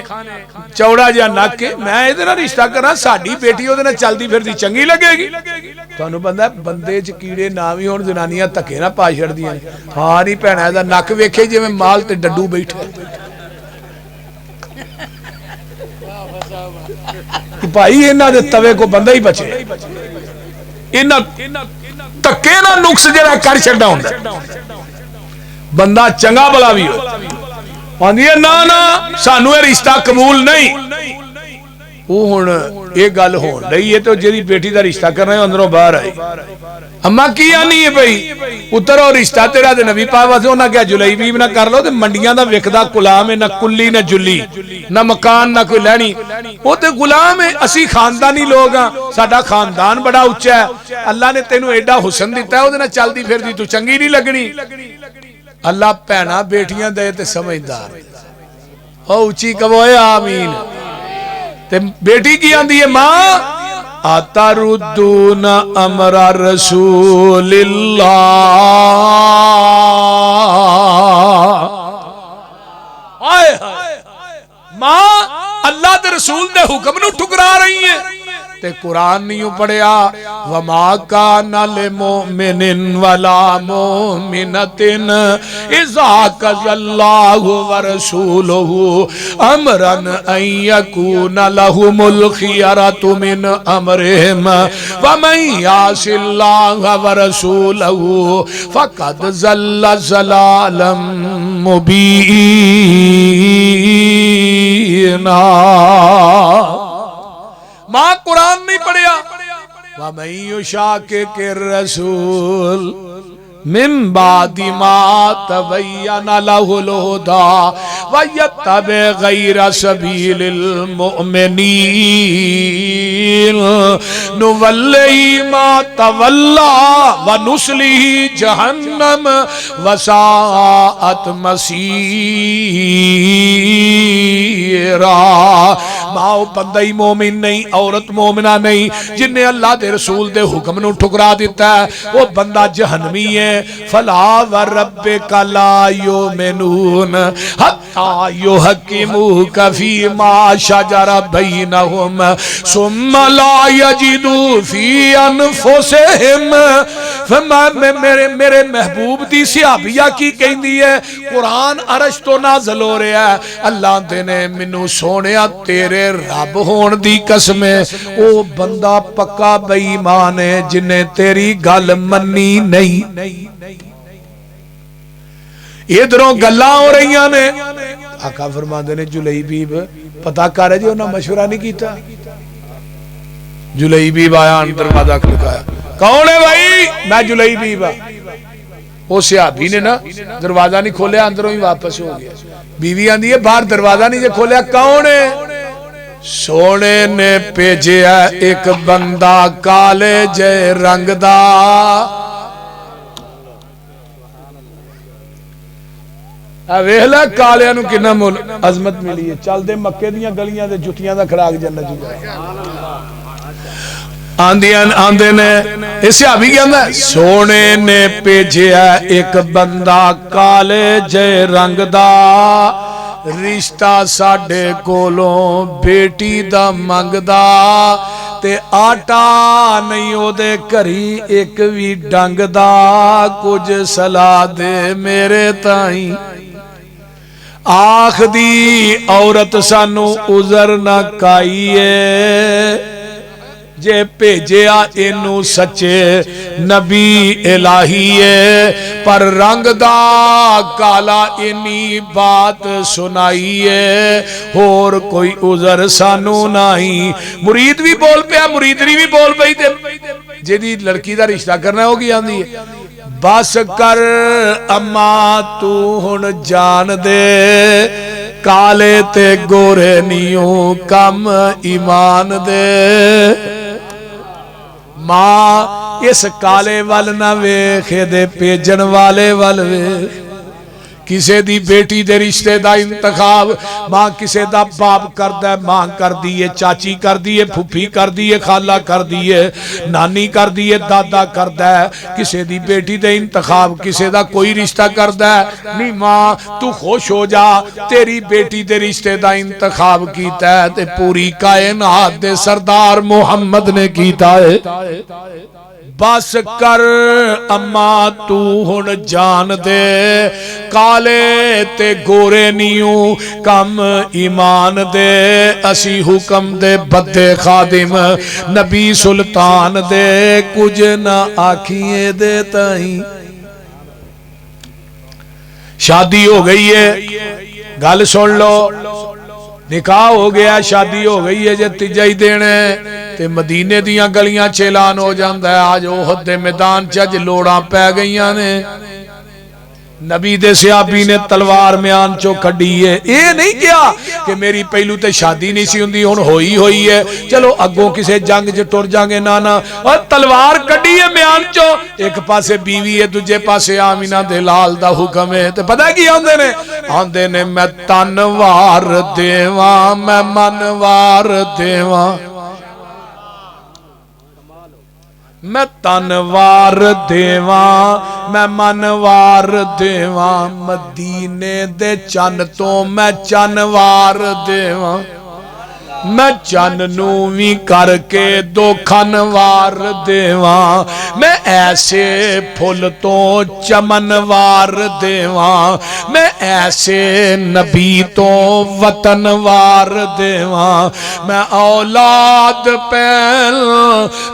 चौड़ा जिहा नक है, मैं इहदे नाल रिश्ता करा साडी बेटी ओहदे नाल चलदी फिरदी चंगी लगेगी? तुहानू पता बंदे च कीड़े ना भी होण जनानियां धक्के ना पा छड़दियां ने। हां नहीं भैणा इहदा नक वेखे जिवें माल ते डड्डू बैठे भाई इन्हां दे तवे को बंदा ही बचे। इन्हां धक्के ना नुक्स जिहड़ा कर छड्डा हुंदा बंदा चंगा भला भी हो आंदी है ना ना सानू ये रिश्ता कबूल नहीं। वो हुण ये गल होण रही है तो जेदी बेटी दा रिश्ता करना है अंदरों बाहर आई अम्मा की आनी है भाई उतरो रिश्ता तेरा ते नबी पाक वास्ते। उन्हां क्या जुलई बीब ना कर लो ते मंडियां दा विकदा गुलाम है, ना कुल्ली ना जुल्ली ना मकान ना कोई लैनी, वो ते गुलाम है। असी खानदानी लोग हां, साडा खानदान बड़ा उच्चा है, अल्लाह ने तेनू एडा हुसन दिता है, ओदे नाल चलदी फिरदी तू चंगी नहीं लगनी। अल्लाह भैणा बेटियां दे ते समझदार ओ उच्ची कहो आमीन। ते बेटी की आंदी है मां अतरुद्दून अमरा रसूलिल्लाह, आए मां अल्लाह दे रसूल दे हुक्म नू ठुकरा रही है। ते कुरान नहीं पढ़िया वमा काना लिमुमिनिन वला मुमिनतिन इज़ा कज़ल्लाहु व रसूलुहु अमरन अन यकूना लहुमुल खियरतु मिन अमरिहिम व मन यासिल्लाह व रसूलहु फक़द ज़ल्ल ज़लालन मुबीना। मां कुरान नहीं पढ़िया के रसूल मिन बादी मा तबय्यना लहुल हुदा व यत्तबि गैरा सबीलिल मुमिनीन नुवल्लिही मा तवल्ला व नुस्लिही जहन्नम व साअत मसीरा। माओ बंदा ही मोमिन नहीं, औरत मोमिना नहीं, जिन्हें अल्लाह दे रसूल दे हुक्म नू ठुकरा दिता है वो बंदा जहन्नमी है। फला व रब्बिका ला युमिनून हत्ता युहक्किमूका फीमा शजरा बैनहुम सुम्मा ला यजिदू फी अनफुसिहिम। मेरे महबूब दी सहाबिया की कहती है कुरान अरश तो नाज़िल हो रहा है, अल्लाह ने मैनू सोनिया तेरे रब होने दी कसम है ओ बंदा पक्का बेईमान है जिन्हें तेरी गल मन्नी नहीं। इधरों गल्लां हो रही ने आका फरमाते ने जुलई बीब पता कर जी उन्हें मशवरा नहीं किया। जुलई बीब आया दरवाजा खड़काया कौन है भाई? मैं जुलई बीब। उस सहाबी ने ना दरवाजा नहीं खोलिया अंदरों ही वापस हो गया। बीवी आंदी है बाहर दरवाजा नहीं जे खोलिया कौन है? सोने ने भेजिया एक बंदा काले जे रंग दा वेखला कालिया नू किन्ना मुल अजमत मिली है। चलते मक्के दियां गलियां ते जुतियां दा खड़ाक जन्नत च आंदे ने इस भी कहंदा सोने ने भेजिया एक बंदा काले जे रंग दा रिश्ता साडे कोलों बेटी दा मंगदा ते आटा नहीं ओदे घरी एक भी डंग दा कुछ सलाह दे मेरे ताई। आख दी औरत सानू उजर ना काईए जे भेजिया इनू सच्चे नबी इलाही है पर रंग दा काला इन्नी बात सुनाई है होर कोई उजर सानू नहीं। मुरीद भी बोल पिया मुरीदनी भी बोल पई ते जेदी लड़की दा रिश्ता करना होगी आंदी है बस कर अम्मा तू हुण जान दे काले ते गोरे नियो कम ईमान दे। मां इस काले वल ना वेख दे भेजन वाले वल वेख किसे दी बेटी दे रिश्ते दा इंतखाब मां किसे दा बाप करदा मां कर दी है चाची कर दी है फुफी कर दी है खाला कर दी है नानी कर दी है दादा करदा है किसे दी बेटी दे इंतखाब किसे दा कोई रिश्ता करदा है नहीं। मां तू खुश हो जा तेरी बेटी दे रिश्ते दा इंतखाब कीता है ते पूरी कायनात दे सरदार मुहम्मद ने कीता है। बस कर अम्मा तू हुण जान दे काले ते गोरे नियो कम ईमान दे असी हुक्म दे बद्दे खादिम नबी सुल्तान दे कुछ ना आखिए दे ताई। शादी हो गई है गल सुन लो निकाह हो गया शादी हो गई है जे तीजा ही दिन ते मदीने दियां गलियां च ऐलान हो जाता है आज ओहद दे मैदान च अज लोड़ां पै गईयां ने नबी दे सहाबी ने तलवार म्यान चो कड्डी है। ये नहीं क्या कि मेरी पहलू ते शादी नहीं सी हुंदी हुण होई होई है चलो अगों किसे जंग च टुर जांगे ना ना और तलवार कड्डी है म्यान चो एक पासे बीवी है दूजे पासे आमिना दे लाल दा हुक्म है ते पता की आंदे ने मैं तन वार देवां मैं मन वार देवां मैं तन वार देवां मैं मन वार देवां मदीने दे चन तो मैं चन वार देवां मैं चन नू भी करके दो खन वार देवां मैं ऐसे फुल तो चमन वार देवां मैं ऐसे नबी तो वतन वार देवां मैं औलाद पैल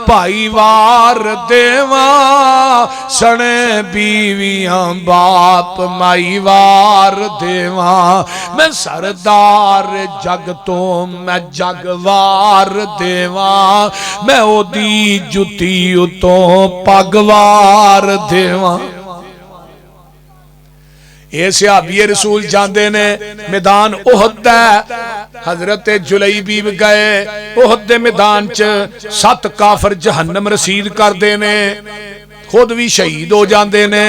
भाई वार देवां सने बीवियां बाप माई वार देवां मैं सरदार जग तो मैं जगवार देवां मैं ओदी जुती उतों पगवार देवां। ये सहाबी रसूल जाते ने मैदान ओहद हजरत जुलैबीब गए ओहद दे मैदान च 7 काफर जहन्नम रसीद करते ने खुद भी शहीद हो जाते ने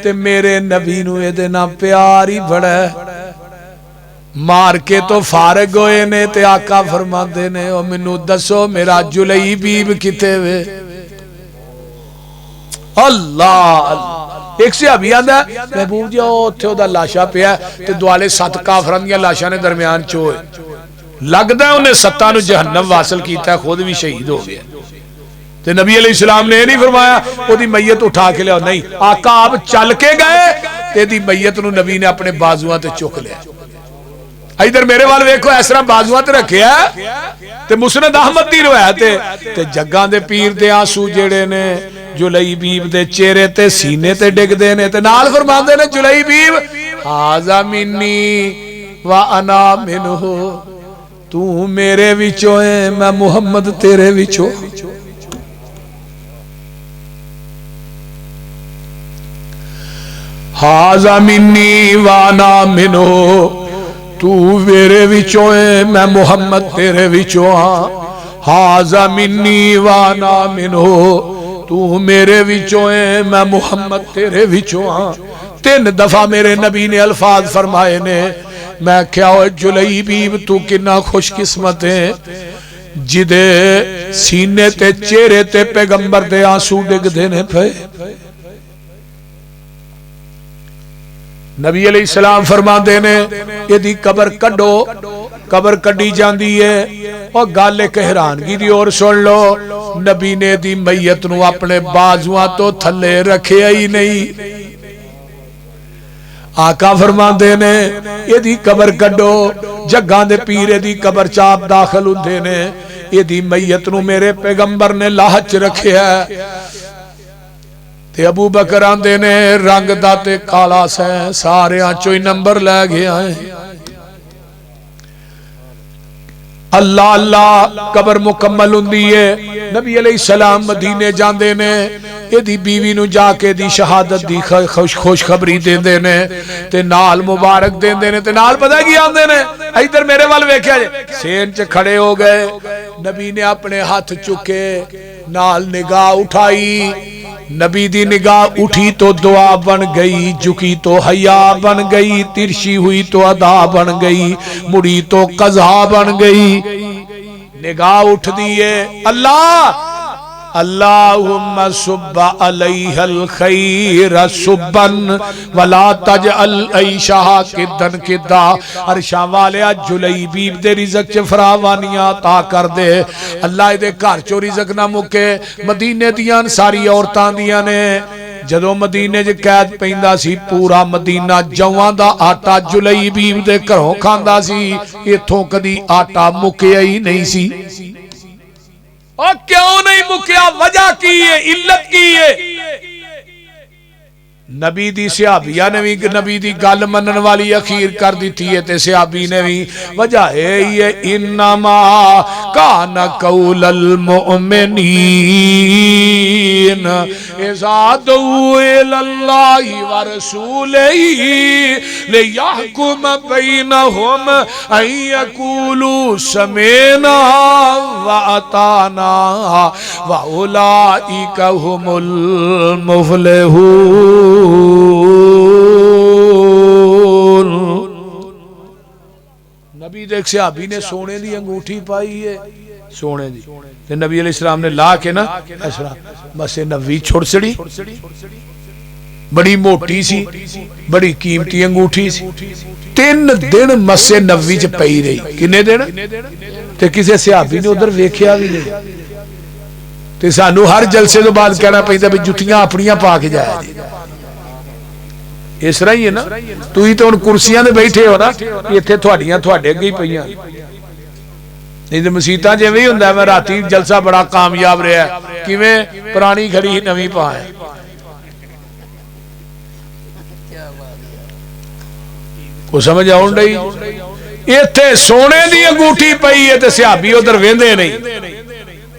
ते मेरे नबी नूं इहदे नाल प्यार ही बड़ा मार के तो फारग होए ने ते आका फरमाते ने ओ मैनू दसो मेरा जुलैबीब किथे वे। अल्लाह एक सहाबी आंदा महबूब जी उत्थे ओदा लाशा पिया ते दुआले 7 काफरां दी लाशां ने दरमियान च होए लगदा उन्हें 7 नूं जहन्नम वासल कीता खुद भी शहीद हो गया ते नबी अलैहिस्सलाम ने नहीं फरमाया ओदी मैयत उठा के लिया नहीं आका आप चल के गए ते दी मैयत नूं नबी ने अपने बाजुआं ते चुक लिया। इधर मेरे वाल वेखो इस तरह बाजुआं ते रखिया ते मुस्नद अहमद दी रिवायत ते जग्गां दे पीर दे आंसू जेड़े ने जुलैबीब दे चेहरे ते सीने ते डिगदे ने ते नाल फरमांदे ने जुलैबीब हाज़ा मिन्नी व अना मिनहु तू मेरे विचों है मैं मुहम्मद तेरे विचों। हाज़ा मिन्नी व अना मिनहु तू मेरे विचों है मैं मुहम्मद तेरे विचों हाँ। हाज़ा मिन्नी व अना मिनहु तू मेरे विचों है मैं मुहम्मद तेरे विचों हाँ। 3 दफा मेरे नबी ने अल्फाज फरमाए ने मैं क्या जुलैबीब तू कितना खुशकिस्मत है जिदे सीने ते चेहरे ते पैगंबर दे आंसू डिगदे ने पे। नबी अलैहिस्सलाम फरमाते ने यदि कबर कड्डो कबर कड्डी जाती है और गल एक हैरानगी दी और सुन लो नबी ने दी मैयत नूं अपने बाजुआं तो थले रखिया ही नहीं आका फरमाते ने एदी कबर कड्डो, जग्गां दे पीर एदी कबर चाप दाखिल हुंदे ने, एदी मैयत नूं मेरे पैगंबर ने लाह च रखिया। ते अबू बकर आंदे ने रंग दा ते काला सै, सारियां चों ही नंबर लै गया है। अल्लाह अल्लाह कबर मुकम्मल हुंदी है। नबी अलैहिस्सलाम मदीने जांदे ने, एदी बीवी नूं जाके दी शहादत दी खुशखबरी देंदे ने ते नाल मुबारक देंदे ने ते नाल पता की आंदे ने, इधर मेरे वाल वेख्या जे, सेन च खड़े हो गए। नबी ने अपने हाथ चुके, नाल निगाह उठाई। नबी दी निगाह उठी तो दुआ बन गई, झुकी तो हया बन गई, तिरछी हुई तो अदा बन गई, मुड़ी तो कज़ा बन गई। निगाह उठ दिए, अल्लाह अल्लाहुम्मा सुब्बा अलैहल खैर सुब्बन वला तजअल ऐशहा किदन किदा। अरशा वालिया जुलैबीब दे रिज़क च फरावानियां अता कर दे। अल्लाह दे घर चो रिज़क ना मुके। मदीने दियां सारी औरतां दियां ने, जदों मदीने च कैद पैंदा सी, पूरा मदीना जवां दा आटा जुलैबीब दे घरों खांदा सी। इथों कदी आटा मुकिया ही नहीं सी। और क्यों नहीं मुकिया? वजह की है, इल्लत की है? नबी दी सहाबिया ने भी नबी दी गल मनन वाली अखीर कर दी है, ते सहाबी ने भी वजह है इन्नमा कान कौलल मुमिनीन इज़ा दुऊ इलल्लाहि व रसूलिही लियहकुम बैनहुम अन यकूलू समीना व अताना व उलाइका हुमुल मुफ्लिहून। नबी देख सहाबी ने सोने दी अंगूठी पाई है, सोने दी, ते नबी अलैहिस्सलाम ने ला के ना मसे नबी छोड़ छड़ी। बड़ी मोटी सी, बड़ी कीमती अंगूठी सी। 3 दिन मसे नबी च पई रही। किन्ने दिन? ते किसी सहाबी ने उधर वेख्या भी नहीं। ते सानू हर जलसे तो बाद कहना पैंदा भी जुत्तियां अपनियां पा के जाया जी। इस तरह ही है ना, तुम तो हुण कुर्सियां ते बैठे हो ना, इत्थे तुहाडियां तुहाडे अगे ही पईयां। नहीं तो मसीतां जिवें ही हुंदा। मैं राती जलसा बड़ा कामयाब रहा, किवें? पुरानी खड़ी नवीं पाए। को समझ आउण डई? इत्थे सोने दी अंगूठी पई है ते सहाबी उधर वेंदे नहीं।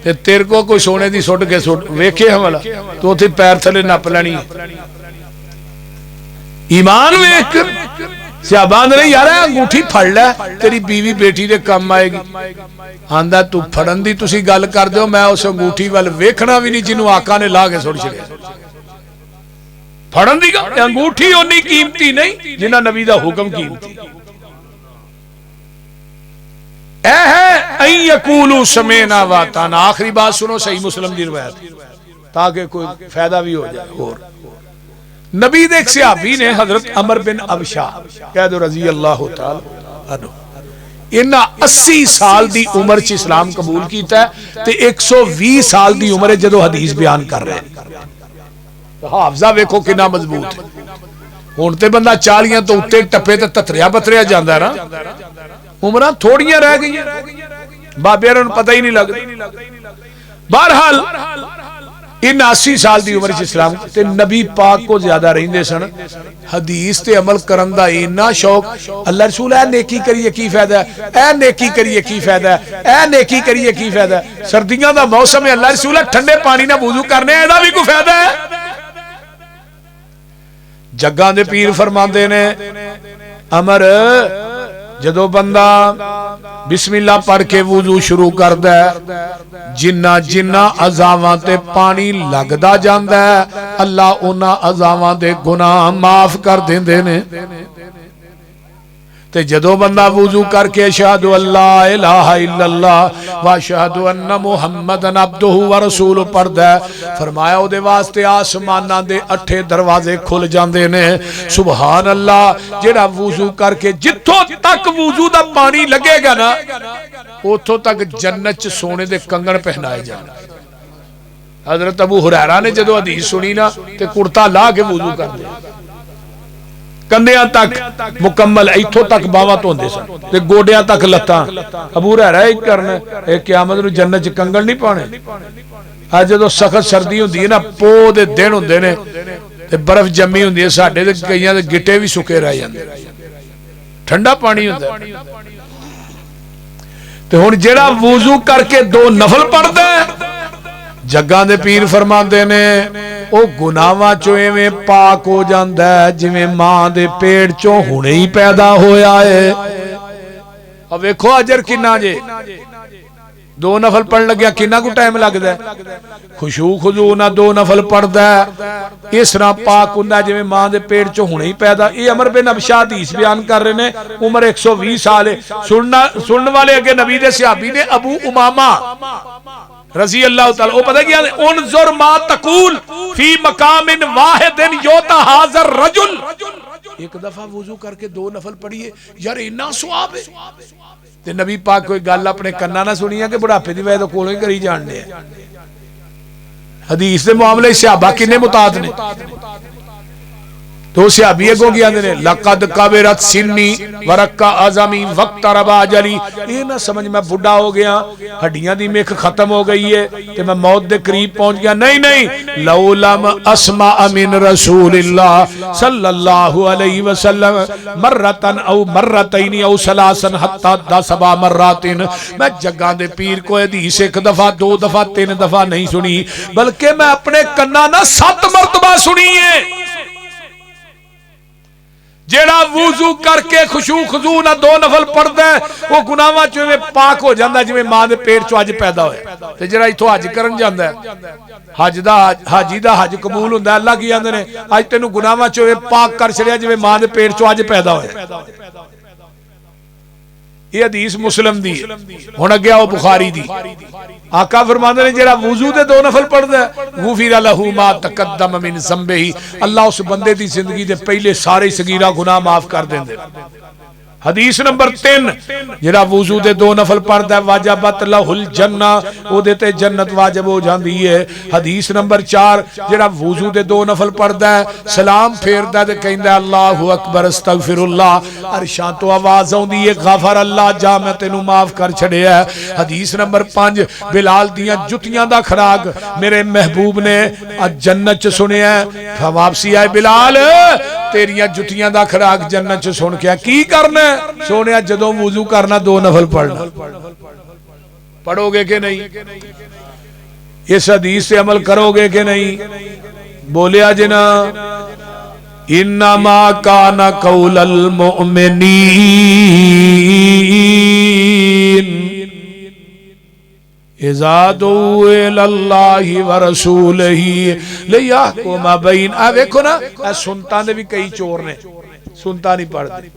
ते तेरे को कोई सोने दी सुट के सुट वेखे हमला तो उथे पैर थले नप लेनी। ईमान वेख सहाबान ने यार अंगूठी फड़ लै, तेरी बीवी बेटी दे काम आएगी। आंदा तू फड़न दी तुसी गल कर दो, मैं उस अंगूठी वाल वेखना भी नहीं जिन्हों आका ने ला के सुट छड़िया। फड़न दी गल, अंगूठी उन्नी कीमती नहीं जिन्ना नबी दा हुक्म कीमती। आखिरी बात सुनो, सही मुस्लिम की रिवायत, ताकि कोई फायदा भी हो जाए। और नबी दे सहाबी ने हजरत अमर बिन अबशा कह दो रजी अल्लाह तआला अन्हु, इन्हां 80 साल की उम्र च इस्लाम कबूल किया ते 120 साल की उम्र जदों हदीस बयान कर रहे हैं। हाफजा वेखो कितना मजबूत है। हुण ते बंदा 40 तो उत्ते टप्पे ते ततरिया बतरिया जांदा ना, उम्र थोड़ियां रह गई, बाबे पता ही नहीं लगता। बहरहाल इन 80 साल की उम्र इस्लाम ते नबी पाक को ज्यादा रहिंदे सन। हदीस ते अमल करन दा इन्ना शौक। अल्लाह रसूल ए नेकी करिए की फायदा, ए नेकी करिए की फायदा, ए नेकी करिए की फायदा। सर्दियां दा मौसम है, अल्लाह रसूल ठंडे पानी नाल वुजू करने, एदा भी कोई फायदा है? जग्गां दे पीर फरमांदे ने अमर जदों बंदा बिस्मिल्लाह पढ़ के वुजू शुरू करदा है, जिन्ना जिन्ना अज़ावां ते पानी लगदा जांदा है, अल्लाह उन्हां अज़ावां दे गुनाह माफ कर देंदे ने। ते जदों बंदा वुजू करके अशहदु अल्ला इलाहा इल्लल्लाह व अशहदु अन्ना मुहम्मदन अब्दुहु व रसूलुहु पढ़दा, फरमाया उहदे वास्ते आसमानां दे 8 दरवाजे खुल जांदे ने। सुभान अल्लाह, जेड़ा वुजू करके जिथों तक वुजू दा पानी लगेगा ना, उथों तक जन्नत च सोने दे कंगन पहनाए जाने। हजरत अबू हुरैरा ने जदों हदीस सुनी ना ते कुर्ता ला के वुजू करदे। कंधियां तक मुकम्मल, इथों तक बावां धोंदे सन ते गोडियां तक लत्तां। अबू हुरैरा ही करना ये क़यामत नूं जन्नत च कंगण नहीं पाने। अज जदों सख्त सर्दी हुंदी है ना, पोह दे दिन हुंदे ने ते बर्फ जम्मी हुंदी है, साडे ते कईयां दे गिट्टे भी सुके रह जांदे, ठंडा पानी हुंदा। ते हुण जेड़ा वुजू करके दो नफल पढ़दा है, जग्गां दे पीर फरमांदे ने ओ गुनाहां चों इवें पाक हो जांदा है जिवें मां दे पेट चों हुणे ही पैदा होया है। अब वेखो अजर किन्ना जे, दो नफल पढ़ लग्या किन्ना को टाइम लगदा है। खुशू खुजू ना दो नफल पढ़दा है, इस तरह पाक हुंदा जिवें मां दे पेट चों हुणे ही पैदा। ये अमर बिन अबशा हदीस बयान कर रहे ने, उम्र 120 साल है। सुनने वाले अगे नबी दे सहाबी ने अबू उमामा रजी अल्लाह तआला, ओ पता क्या, उनजुर मा तकूल फी मकामिन वाहिदिन योता हाज़र रजुल। एक दफा वुजू करके दो नफल पढ़िए यार, इन्ना सवाब है। ते नबी पाक कोई गल अपने कन्ना ना सुनिया कि बुढ़ापे की वजह तो कोलों ही करी जाने। हदीस के मामले सहाबा किन्ने मुताद ने, तो सहाबी अगों की आंदे ने लक़द कबरत सिन्नी वरक्का अज़मी वक़्तरबा अजली। ये ना समझ मैं बुढ़ा हो गया, हड्डियां दी मिख खत्म हो गई है ते मैं मौत दे करीब पहुंच गया। नहीं नहीं, लौलम अस्मा मिन रसूलिल्लाह सल्लल्लाहु अलैहि वसल्लम मर्रतन औ मर्रतैन औ सलासन हत्ता 10 मर्रातिन, मैं जग्गां दे पीर को हदीस एक दफा, दो दफा, तीन दफा नहीं सुनी, बल्कि मैं अपने कन्ना ना 7 मरतबा सुनी है। जेड़ा वुजू करके खुशू खुजू ना दो नफल पढ़दा है, वो गुनाहां चों पाक हो जांदा जिवें मां दे पेट चों अज पैदा होया। ते जेड़ा इथों हज करन जांदा है, हाजी दा हज कबूल हुंदा। अल्लाह की आंदे ने अज तैनूं गुनाहां चों पाक कर छड़िया जिवें मां दे पेट चों अज पैदा होया। ये हदीस मुस्लिम दी, हुण अगे आओ बुखारी दी। आका फरमांदे ने जेड़ा वुजू दे दो नफल पढ़दा है, गुफिर लहू मा तकद्दम मिन ज़ंबिही, अल्लाह उस बंदे दी जिंदगी दे पहले सारे सगीरा गुनाह माफ कर देंदे। हदीस नंबर 3, जेड़ा वुजू दे दो नफल पढ़दा है वाजबत लहुल जन्ना, ओदे ते जन्नत वाजिब हो जांदी है। हदीस नंबर 4, जेड़ा वुजू दे दो नफल पढ़दा है, सलाम फेरदा ते कहंदा अल्लाहु अकबर अस्तगफिरुल्लाह, अरशां तो आवाज आउंदी है गफर अल्लाह जा मैं तेनू माफ कर छड़िया। हदीस नंबर 5, बिलाल दियां जुतियां दा खराग मेरे महबूब ने अज जन्नत च सुनिया। वापसी आए बिलाल, तेरियां जुतियां दा खराग जन्नत च सुन के की करना सोने, जदों वुजू करना दो नफल पढ़ना। पढ़ोगे कि नहीं, इस हदीस से अमल करोगे कि नहीं? बोलिया जिना इन्नमा काना कौलल मुमिनीन इज़ा दुऊ इलल्लाहि व रसूलिही लियहकुम बैन। आ देखो ना, सुनता ने भी कई चोर ने, सुनता नहीं पढ़ते,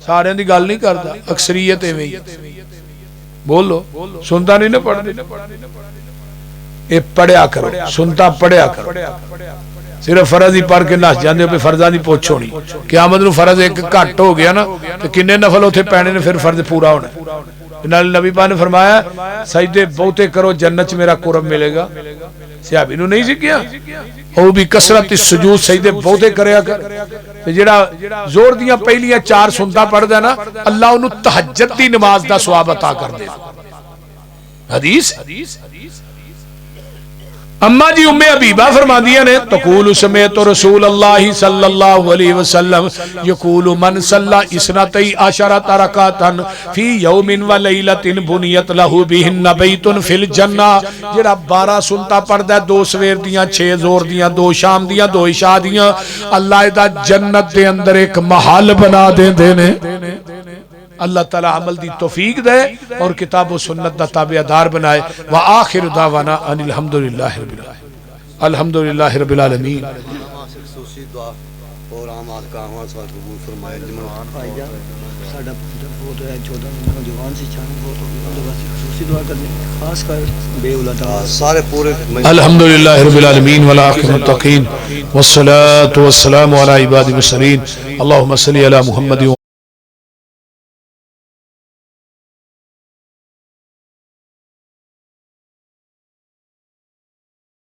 सारे की गल नहीं करता, अक्सरीयत इवें ही। बोलो सुनता नहीं ना पढ़ते, ये पढ़िया करो, सुनता पढ़िया करो। सिर्फ फर्ज ही पढ़ के नस जाते हो, फर्जा की पुछ होनी। क़यामत नूं फर्ज एक घट हो गया ना, तो किन्ने नफल उत्थे पैने ने, फिर फर्ज पूरा होना। नबी पाक ने फरमाया सजदे बहुते करो, जन्नत मेरा कुरब मिलेगा। सहाबी नूं नहीं सीखिया, वो भी कसरत सुजूद सजदे बहुते करया कर। जेड़ा जोर दियां पहलियां 4 सुनता पढ़दा ना, अल्लाह उन्हें तहज्जुद दी नमाज दा सवाब अता कर दे। हदीस अम्मा जी उम्मे हबीबा फरमांदियां ने तकूल समेत रसूल अल्लाह सल्लल्लाहु अलैहि वसल्लम यकूल मन सल्ला इसनतई अशरत रकातन फी यौमिन व लैलतिन बुनियत लहू बिहिन बैतुन फिल जन्ना। जेड़ा 12 सुनता पढ़दा, 2 सवेर दियां, 6 जोर दियां, 2 शाम दियां, 2 इशा दियां, अल्लाह दा जन्नत दे अंदर एक महल बना देंदे ने। अल्लाह ताला अमल दी तौफीक दे और किताब व सुन्नत दा ताबेदार बनाए। व आखिर दावाना अनिल हम्दुलिल्लाहि रब्बिल आलमीन। और आम आदकावां सा कबूल फरमाए। साडा बहुत है 14 नौजवान से चांद बहुत हो गया, बस खुशी दुआ करनी खास कर बेऔलादा सारे पूरे। अल्हम्दुलिल्लाहि रब्बिल आलमीन वल आखिरु मुत्तकीन वस्सलातु वस्सलामु अला इबादिल मुरसलीन। अल्लाहुम्मा सल्लि अला मुहम्मद।